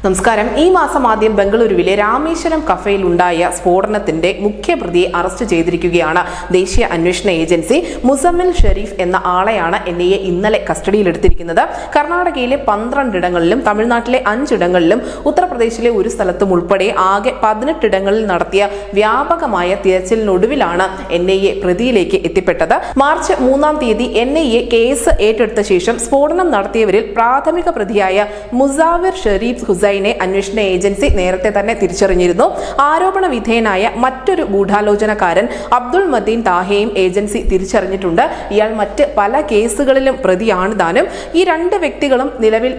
നമസ്കാരം. ഈ മാസം ആദ്യം ബംഗളൂരുവിലെ രാമേശ്വരം കഫേയിൽ ഉണ്ടായ സ്ഫോടനത്തിന്റെ മുഖ്യപ്രതിയെ അറസ്റ്റ് ചെയ്തിരിക്കുകയാണ് ദേശീയ അന്വേഷണ ഏജൻസി. മുസമ്മിൽ ഷെരീഫ് എന്ന ആളെയാണ് NIA ഇന്നലെ കസ്റ്റഡിയിലെടുത്തിരിക്കുന്നത്. കർണാടകയിലെ 12 ഇടങ്ങളിലും തമിഴ്നാട്ടിലെ 5 ഇടങ്ങളിലും ഉത്തർപ്രദേശിലെ ഒരു സ്ഥലത്തും ഉൾപ്പെടെ ആകെ 18 ഇടങ്ങളിൽ നടത്തിയ വ്യാപകമായ തിരച്ചിലിനൊടുവിലാണ് NIA പ്രതിയിലേക്ക് എത്തിപ്പെട്ടത്. മാർച്ച് 3-ാം തീയതി NIA കേസ് ഏറ്റെടുത്ത ശേഷം സ്ഫോടനം നടത്തിയവരിൽ പ്രാഥമിക പ്രതിയായ മുസാവിർ ഷെരീഫ് ഹുസൈനെ അന്വേഷണ ഏജൻസി നേരത്തെ തന്നെ തിരിച്ചറിഞ്ഞിരുന്നു. ആരോപണ വിധേയനായ മറ്റൊരു ഗൂഢാലോചനക്കാരൻ അബ്ദുൾ മദീൻ താഹയെയും ഏജൻസി തിരിച്ചറിഞ്ഞിട്ടുണ്ട്. ഇയാൾ മറ്റ് പല കേസുകളിലും പ്രതിയാണ് താനും. ഈ 2 വ്യക്തികളും നിലവിൽ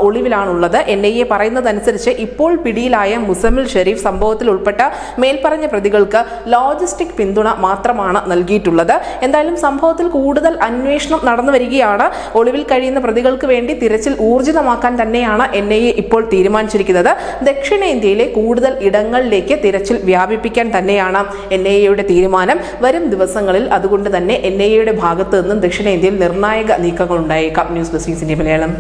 ഒളിവിലാണുള്ളത്. NIA പറയുന്നതനുസരിച്ച് ഇപ്പോൾ പിടിയിലായ മുസമ്മിൽ ഷെരീഫ് സംഭവത്തിൽ ഉൾപ്പെട്ട മേൽപ്പറഞ്ഞ പ്രതികൾക്ക് ലോജിസ്റ്റിക് പിന്തുണ മാത്രമാണ് നൽകിയിട്ടുള്ളത്. എന്തായാലും സംഭവത്തിൽ കൂടുതൽ അന്വേഷണം നടന്നു വരികയാണ്. ഒളിവിൽ കഴിയുന്ന പ്രതികൾക്ക് വേണ്ടി തിരച്ചിൽ ഊർജിതമാക്കാൻ തന്നെയാണ് NIA ഇപ്പോൾ തീരുമാനിച്ചിരിക്കുന്നത്. ദക്ഷിണേന്ത്യയിലെ കൂടുതൽ ഇടങ്ങളിലേക്ക് തിരച്ചിൽ വ്യാപിപ്പിക്കാൻ തന്നെയാണ് NIAയുടെ തീരുമാനം. വരും ദിവസങ്ങളിൽ അതുകൊണ്ട് തന്നെ NIAയുടെ ഭാഗത്തു നിന്നും ദക്ഷിണേന്ത്യയിൽ നിർണായക നീക്കങ്ങൾ ഉണ്ടായേക്കാം. News desk Malayalam.